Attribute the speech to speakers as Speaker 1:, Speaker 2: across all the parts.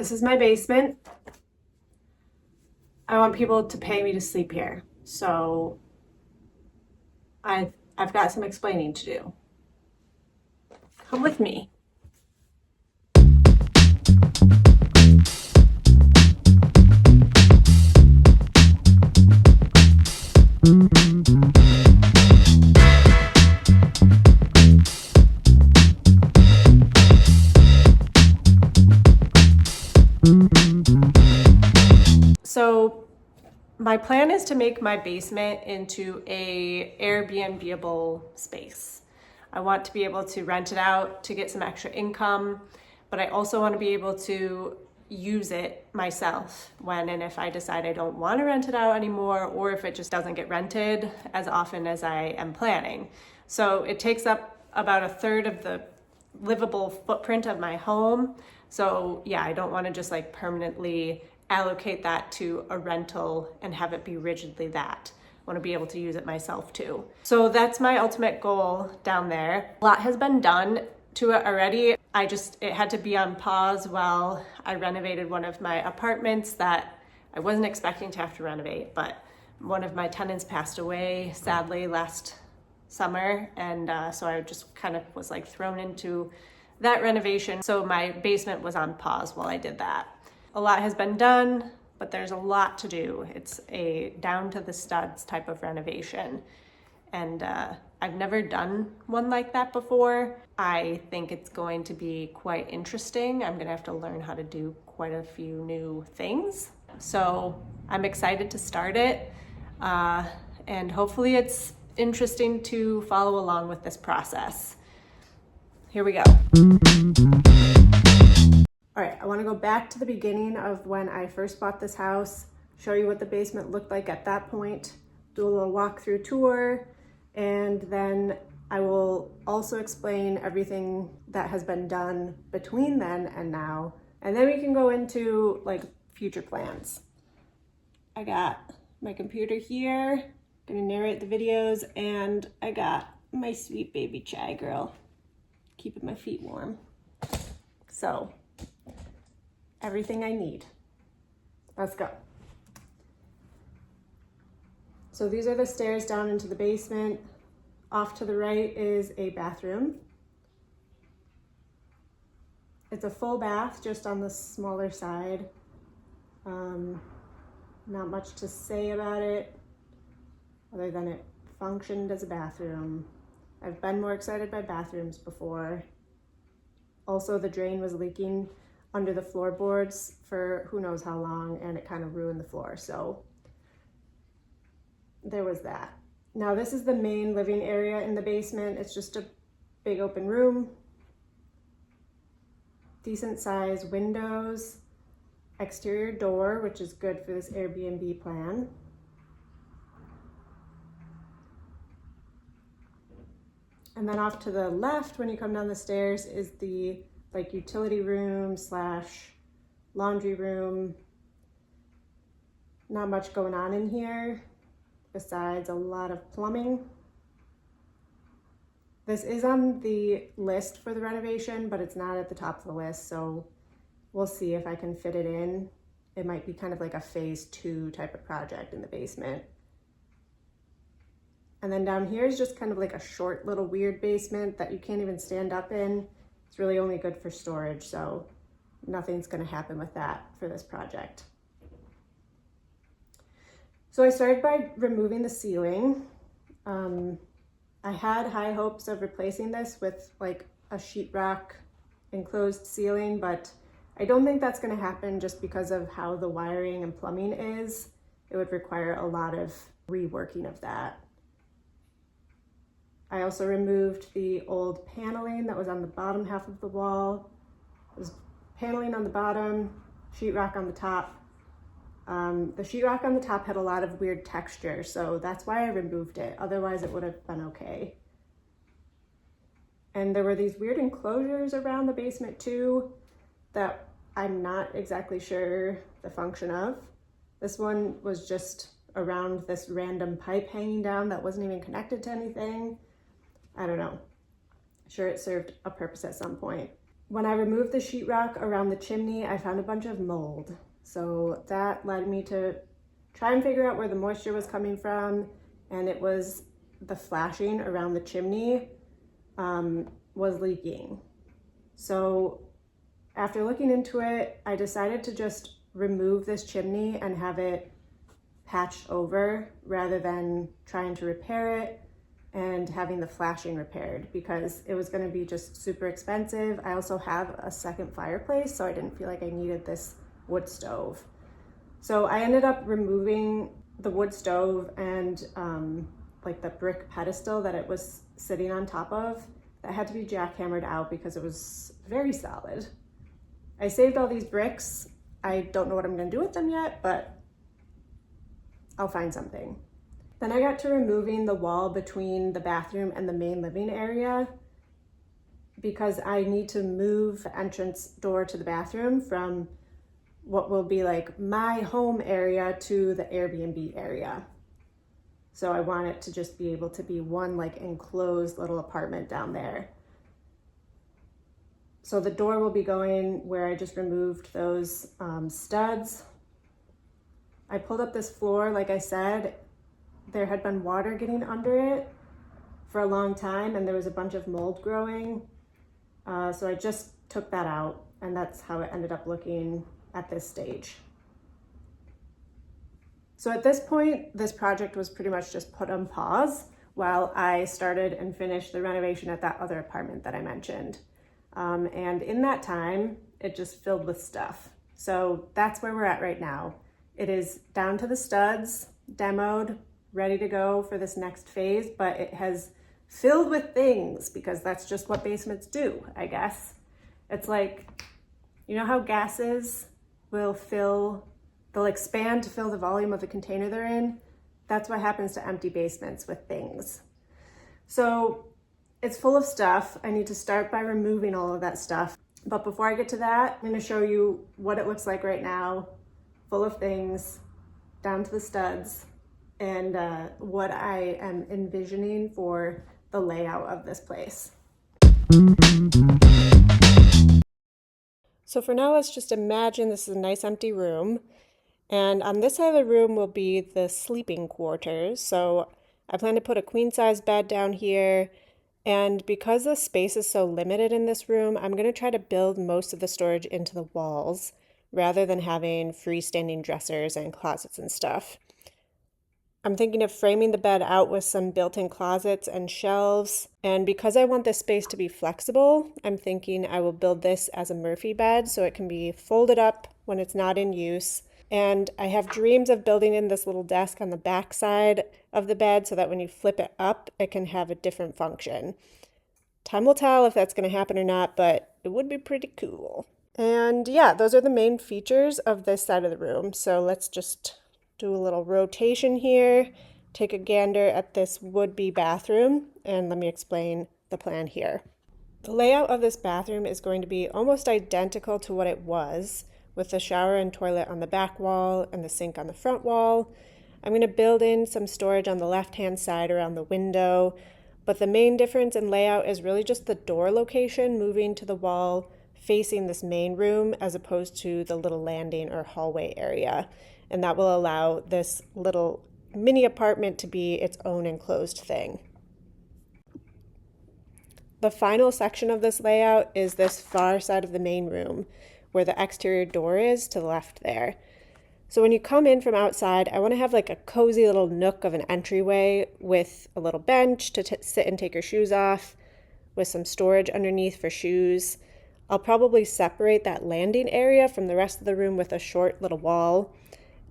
Speaker 1: This is my basement. I want people to pay me to sleep here. So I've got some explaining to do. Come with me. So my plan is to make my basement into a Airbnb-able space. I want to be able to rent it out to get some extra income, but I also want to be able to use it myself when and if I decide I don't want to rent it out anymore, or if it just doesn't get rented as often as I am planning. So it takes up about a third of the livable footprint of my home. So yeah, I don't want to just like permanently allocate that to a rental and have it be rigidly that. I want to be able to use it myself too. So that's my ultimate goal down there. A lot has been done to it already. It had to be on pause while I renovated one of my apartments that I wasn't expecting to have to renovate, but one of my tenants passed away sadly last summer, and so I just kind of was like thrown into that renovation. So my basement was on pause while I did that. A lot has been done, but there's a lot to do. It's a down to the studs type of renovation. And I've never done one like that before. I think it's going to be quite interesting. I'm gonna have to learn how to do quite a few new things. So I'm excited to start it. And hopefully it's interesting to follow along with this process. Here we go. All right, I want to go back to the beginning of when I first bought this house, show you what the basement looked like at that point, do a little walkthrough tour, and then I will also explain everything that has been done between then and now, and then we can go into like future plans. I got my computer here, gonna narrate the videos, and I got my sweet baby Chai girl, keeping my feet warm. So, everything I need. Let's go. So these are the stairs down into the basement. Off to the right is a bathroom. It's a full bath, just on the smaller side. Not much to say about it, other than it functioned as a bathroom. I've been more excited by bathrooms before. Also, the drain was leaking under the floorboards for who knows how long, and it kind of ruined the floor. So there was that. Now this is the main living area in the basement. It's just a big open room, decent size windows, exterior door, which is good for this Airbnb plan. And then off to the left, when you come down the stairs, is the like utility room / laundry room. Not much going on in here besides a lot of plumbing. This is on the list for the renovation, but it's not at the top of the list, so we'll see if I can fit it in. It might be kind of like a phase 2 type of project in the basement. And then down here is just kind of like a short little weird basement that you can't even stand up in. It's really only good for storage, so nothing's gonna happen with that for this project. So I started by removing the ceiling. I had high hopes of replacing this with like a sheetrock enclosed ceiling, but I don't think that's gonna happen just because of how the wiring and plumbing is. It would require a lot of reworking of that. I also removed the old paneling that was on the bottom half of the wall. It was paneling on the bottom, sheetrock on the top. The sheetrock on the top had a lot of weird texture, so that's why I removed it. Otherwise it would have been okay. And there were these weird enclosures around the basement too that I'm not exactly sure the function of. This one was just around this random pipe hanging down that wasn't even connected to anything. I don't know. Sure, it served a purpose at some point. When I removed the sheetrock around the chimney, I found a bunch of mold. So that led me to try and figure out where the moisture was coming from, and it was the flashing around the chimney was leaking. So after looking into it, I decided to just remove this chimney and have it patched over rather than trying to repair it and having the flashing repaired, because it was going to be just super expensive. I also have a second fireplace, so I didn't feel like I needed this wood stove. So I ended up removing the wood stove and like the brick pedestal that it was sitting on top of. That had to be jackhammered out because it was very solid. I saved all these bricks. I don't know what I'm going to do with them yet, but I'll find something. Then I got to removing the wall between the bathroom and the main living area because I need to move the entrance door to the bathroom from what will be like my home area to the Airbnb area. So I want it to just be able to be one like enclosed little apartment down there. So the door will be going where I just removed those studs. I pulled up this floor, like I said, there had been water getting under it for a long time and there was a bunch of mold growing. So I just took that out, and that's how it ended up looking at this stage. So at this point, this project was pretty much just put on pause while I started and finished the renovation at that other apartment that I mentioned. And in that time, it just filled with stuff. So that's where we're at right now. It is down to the studs, demoed, ready to go for this next phase, but it has filled with things because that's just what basements do, I guess. It's like, you know how gases will they'll expand to fill the volume of the container they're in? That's what happens to empty basements with things. So it's full of stuff. I need to start by removing all of that stuff. But before I get to that, I'm going to show you what it looks like right now, full of things, down to the studs, and what I am envisioning for the layout of this place. So for now, let's just imagine this is a nice empty room. And on this side of the room will be the sleeping quarters. So I plan to put a queen size bed down here. And because the space is so limited in this room, I'm going to try to build most of the storage into the walls rather than having freestanding dressers and closets and stuff. I'm thinking of framing the bed out with some built-in closets and shelves. And because I want this space to be flexible, I'm thinking I will build this as a Murphy bed so it can be folded up when it's not in use. And I have dreams of building in this little desk on the back side of the bed so that when you flip it up, it can have a different function. Time will tell if that's going to happen or not, but it would be pretty cool. And yeah, those are the main features of this side of the room. So let's just do a little rotation here, take a gander at this would-be bathroom, and let me explain the plan here. The layout of this bathroom is going to be almost identical to what it was, with the shower and toilet on the back wall and the sink on the front wall. I'm going to build in some storage on the left-hand side around the window, but the main difference in layout is really just the door location moving to the wall facing this main room as opposed to the little landing or hallway area. And that will allow this little mini apartment to be its own enclosed thing. The final section of this layout is this far side of the main room, where the exterior door is to the left there. So when you come in from outside, I want to have like a cozy little nook of an entryway with a little bench to sit and take your shoes off, with some storage underneath for shoes. I'll probably separate that landing area from the rest of the room with a short little wall.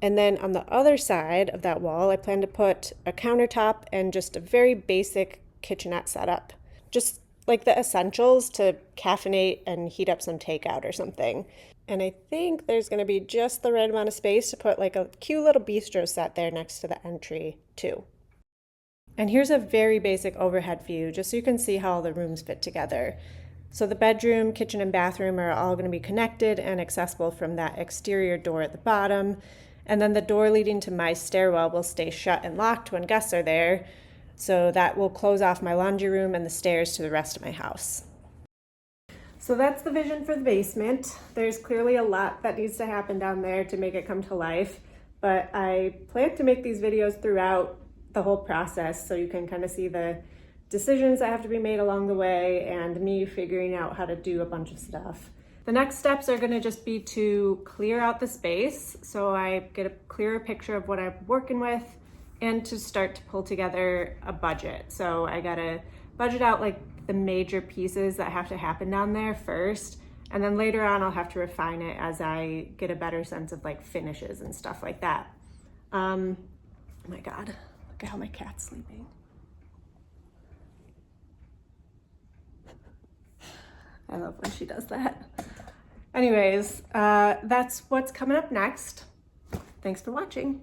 Speaker 1: And then on the other side of that wall, I plan to put a countertop and just a very basic kitchenette setup. Just like the essentials to caffeinate and heat up some takeout or something. And I think there's going to be just the right amount of space to put like a cute little bistro set there next to the entry too. And here's a very basic overhead view just so you can see how all the rooms fit together. So the bedroom, kitchen, and bathroom are all going to be connected and accessible from that exterior door at the bottom. And then the door leading to my stairwell will stay shut and locked when guests are there. So that will close off my laundry room and the stairs to the rest of my house. So that's the vision for the basement. There's clearly a lot that needs to happen down there to make it come to life, but I plan to make these videos throughout the whole process so you can kind of see the decisions that have to be made along the way and me figuring out how to do a bunch of stuff. The next steps are going to just be to clear out the space so I get a clearer picture of what I'm working with and to start to pull together a budget. So I gotta budget out like the major pieces that have to happen down there first, and then later on I'll have to refine it as I get a better sense of like finishes and stuff like that. Oh my God, look at how my cat's sleeping. I love when she does that. Anyways, that's what's coming up next. Thanks for watching.